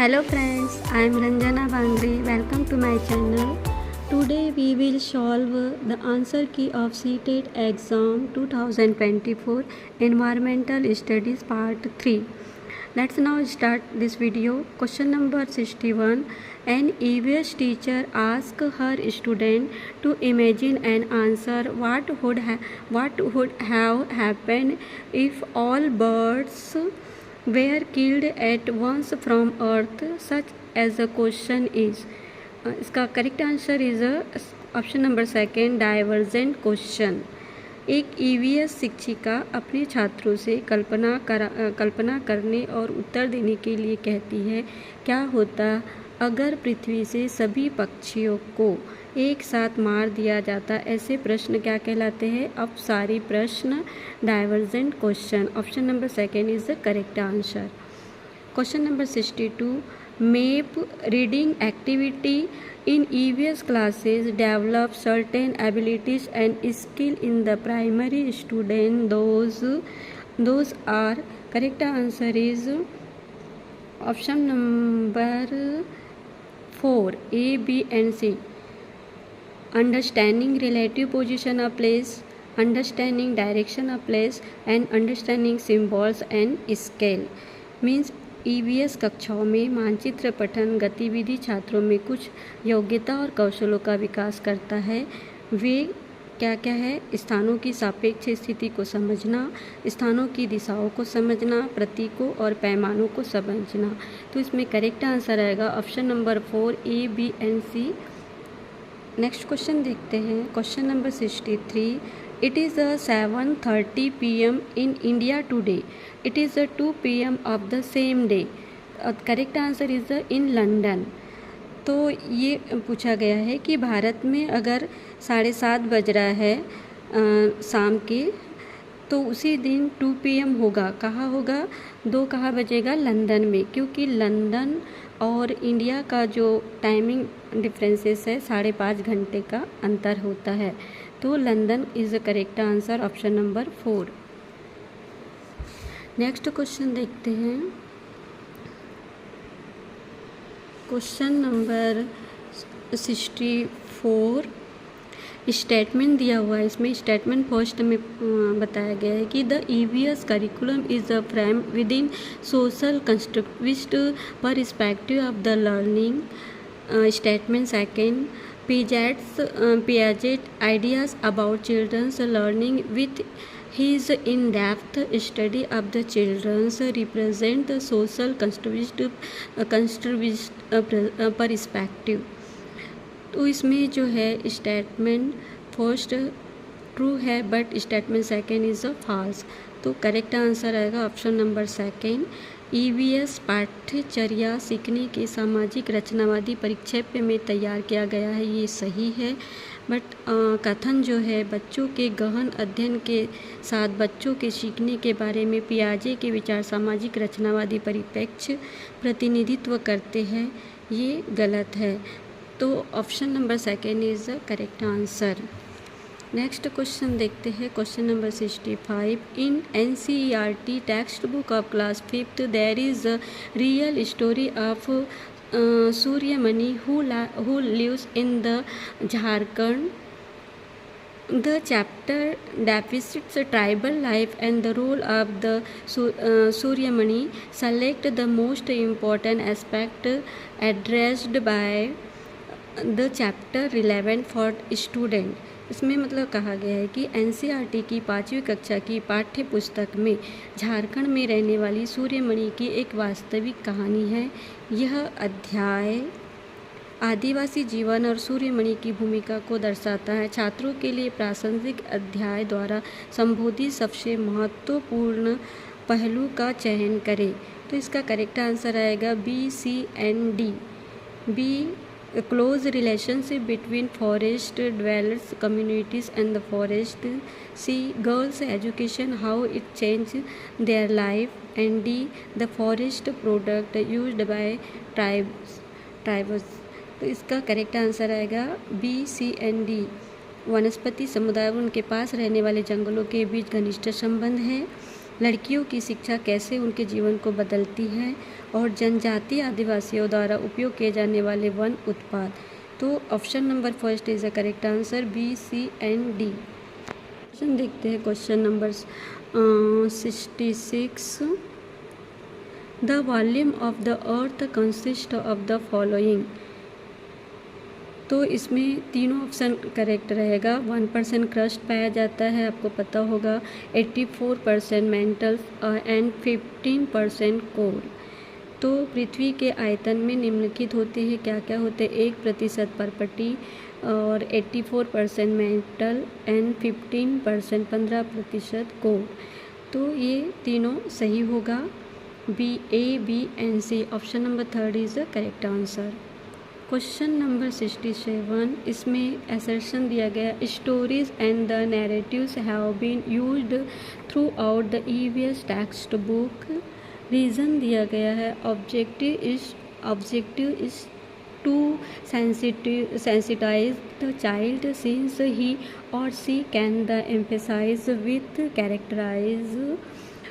Hello friends, I am Ranjana Bangre. Welcome to my channel. Today we will solve the answer key of CTET exam 2024 Environmental Studies Part 3. Let's now start this video. Question number 61. An EVS teacher asked her student to imagine and answer what would have happened if all birds were killed at once from earth, such as the question is. इसका correct answer is option number second, divergent question. एक EVS शिक्षिका अपने छात्रों से कल्पना करने और उत्तर देने के लिए कहती है, क्या होता अगर पृथ्वी से सभी पक्षियों को एक साथ मार दिया जाता। ऐसे प्रश्न क्या कहलाते हैं? अपसारी प्रश्न, divergent question. Option number second is the correct answer. Question number 62. Map reading activity in EVS classes develop certain abilities and skill in the primary student. Those are correct answer is option number 4, A, B and C. Understanding relative position of place, understanding direction of place and understanding symbols and scale. Means EVS कक्षाओं में मानचित्र पठन गतिविधि छात्रों में कुछ योग्यता और कौशलों का विकास करता है। वे क्या क्या है? स्थानों की सापेक्ष स्थिति को समझना, स्थानों की दिशाओं को समझना, प्रतीकों और पैमानों को समझना। तो इसमें करेक्ट आंसर आएगा option number 4, A, B and C। Next question देखते हैं। Question number 63. It is 7:30 p.m. in India today. It is 2 p.m. of the same day. Correct answer is in London. तो ये पूछा गया है कि भारत में अगर 7:30 बज रहा है शाम के, तो उसी दिन 2 p.m. होगा। कहाँ होगा? 2 कहाँ बजेगा? लंदन में, क्योंकि लंदन और इंडिया का जो टाइमिंग डिफरेंसेस है 5.5 घंटे का अंतर होता है। तो London is the correct answer, option number 4। Next question देखते हैं। Question number 64। स्टेटमेंट दिया हुआ है, इसमें स्टेटमेंट फर्स्ट में बताया गया है कि the EVS curriculum is the frame with in social constructivist perspective of the learning. Statement second, Piaget ideas about children's learning with his in-depth study of the children's represent the social constructivist perspective. तो इसमें जो है statement first true है but statement second is false. तो correct answer आएगा option number second. EVS पाठ्यचर्या सीखने के सामाजिक रचनावादी परिप्रेक्ष्य में तैयार किया गया है, ये सही है। बट कथन जो है बच्चों के गहन अध्ययन के साथ बच्चों के सीखने के बारे में पियाजे के विचार सामाजिक रचनावादी परिप्रेक्ष्य प्रतिनिधित्व करते हैं, ये गलत है। तो option number second is the correct answer. Next question देखते हैं। Question number 65. In NCERT text book of class 5th there is a real story of Suryamani who lives in the Jharkhand. The chapter depicts tribal life and the role of the Suryamani. Select the most important aspect addressed by the chapter relevant for student. इसमें मतलब कहा गया है कि NCERT की 5वीं कक्षा की पाठ्य पुस्तक में झारखंड में रहने वाली सूर्यमणि की एक वास्तविक कहानी है। यह अध्याय आदिवासी जीवन और सूर्यमणि की भूमिका को दर्शाता है। छात्रों के लिए प्रासंगिक अध्याय द्वारा संबोधित सबसे महत्वपूर्ण पहलू का चयन करें। तो इसका करेक्ट आंसर आएगा B, C and D. B, a close relationship between forest dwellers communities and the forest. C, girls education, how it changed their life. And D, the forest product used by tribes. तो इसका correct answer आएगा B, C and D. वनस्पति समुदाय और उनके पास रहने वाले जंगलों के बीच घनिष्ठ संबंध है। लड़कियों की शिक्षा कैसे उनके जीवन को बदलती है, और जनजातीय आदिवासियों द्वारा उपयोग किए जाने वाले वन उत्पाद। तो option number first is the correct answer, B, C and D. Question देखते हैं, question number 66। The volume of the earth consist of the following. तो इसमें तीनों ऑप्शन करेक्ट रहेगा। 1% क्रस्ट पाया जाता है, आपको पता होगा, 84% मेंटल एंड 15% कोर। तो पृथ्वी के आयतन में निम्नलिखित होते हैं, क्या क्या होते हैं, 1% पर्पटी और 84% मेंटल एंड 15% 15% कोर। तो ये तीनों सही होगा, B, A, B and C. Option number third is the correct answer. Question number 67, इसमें असर्शन दिया गया, stories and the narratives have been used throughout the EVS text book. Reason दिया गया है, objective is to sensitize the child since he or she can the emphasize with characterize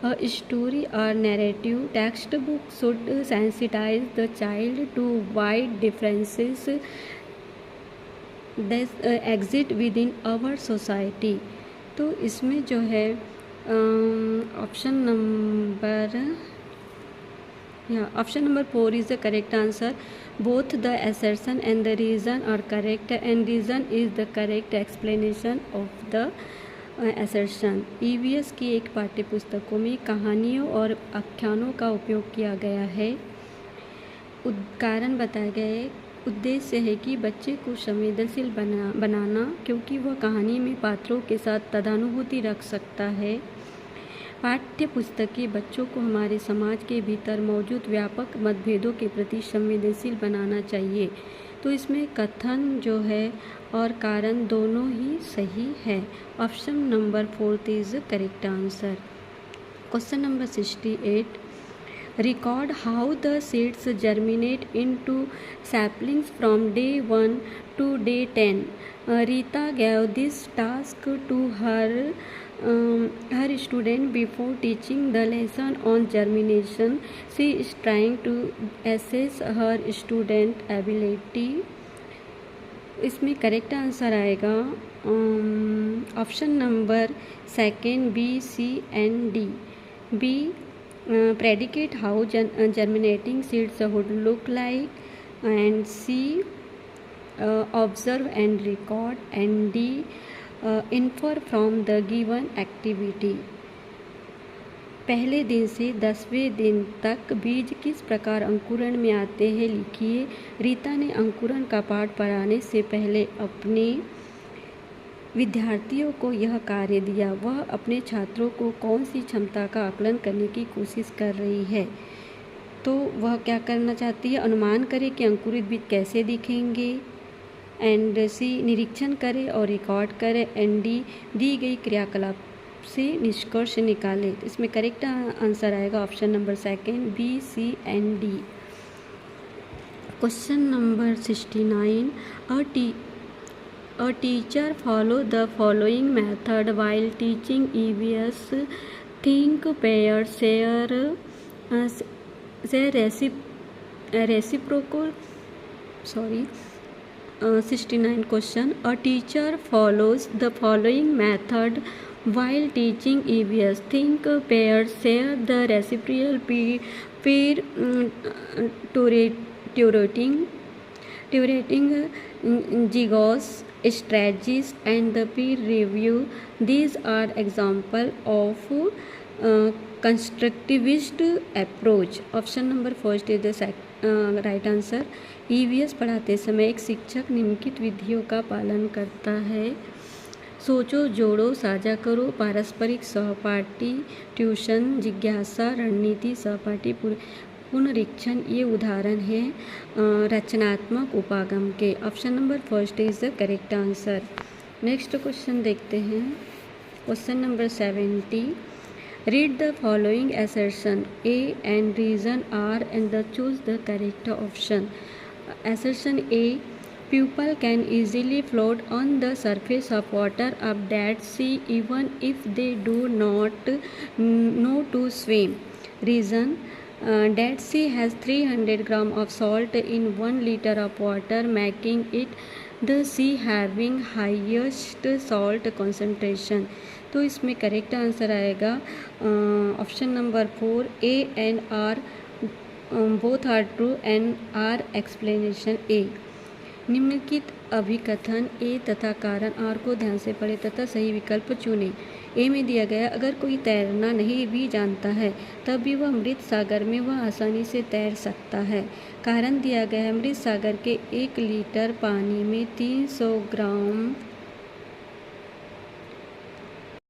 a story or narrative. Textbook should sensitize the child to wide differences that exist within our society. तो इसमें जो है option number 4 is the correct answer. Both the assertion and the reason are correct, and reason is the correct explanation of the assertion. EVS की एक पाठ्य पुस्तकों में कहानियों और आख्यानों का उपयोग किया गया है। कारण बताए गए, उद्देश्य है कि बच्चे को संवेदनशील बनाना, क्योंकि वह कहानी में पात्रों के साथ तदानुभूति रख सकता है। पाठ्य पुस्तकें बच्चों को हमारे समाज के भीतर मौजूद व्यापक मतभेदों के प्रति संवेदनशील बनाना चाहिए। तो इसमें कथन जो है और कारण दोनों ही सही है। Option number 4 is correct answer. Question number 68, record how the seeds germinate into saplings from day 1 to day 10. Rita gave this task to her student before teaching the lesson on germination. She is trying to assess her student ability. इसमें correct answer आएगा option number 2 B, C and D. B, predicate how germinating seeds would look like, and C, observe and record, and D, infer from the given activity. पहले दिन से 10वें दिन तक बीज किस प्रकार अंकुरण में आते हैं लिखिए। रीता ने अंकुरण का पाठ पढ़ाने से पहले अपने विद्यार्थियों को यह कार्य दिया। वह अपने छात्रों को कौन सी क्षमता का आकलन करने की कोशिश कर रही है। तो वह क्या करना चाहती है, अनुमान करे कि अंकुरित बीज कैसे दिखेंगे, एंड सी, निरीक्षण करे और रिकॉर्ड करे, एंड डी, दी गई क्रियाकलाप से निष्कर्ष निकाले। इसमें करेक्ट आंसर आएगा option number 2 B, C and D. Question number 69, A teacher follow the following method while teaching EVS. Think, pair, share reciprocal. 69 question. A teacher follows the following method while teaching EVS. Think, pair, share the reciprocal, peer curating gigs, strategies, and the peer review. These are example of constructivist approach. Option number 1 is the right answer. EVS पढ़ाते समय एक शिक्षक निम्नलिखित विधियों का पालन करता है। सोचो, जोड़ो, साझा करो, पारस्परिक, सहपाठी, ट्यूशन, जिज्ञासा, रणनीति, सहपाठी, पुनरीक्षण। ये उदाहरण है रचनात्मक उपागम के। Option number 1 is the correct answer. Next question देखते हैं, question number 70। Read the following assertion A and reason R and the choose the correct option. Assertion A, People can easily float on the surface of water of that sea even if they do not know to swim. Reason: Dead Sea has 300 grams of salt in 1 liter of water, making it the sea having highest salt concentration. तो इसमें correct answer आएगा option number 4, A and R both are true and R explanation A. निम्नलिखित अभिकथन ए तथा कारण are को ध्यान से पढ़ें तथा सही विकल्प चुनें। ए में दिया गया, अगर कोई तैरना नहीं भी जानता है तब भी वह मृत सागर में वह आसानी से तैर सकता है। कारण दिया गया है, मृत सागर के 1 लीटर पानी में 300 ग्राम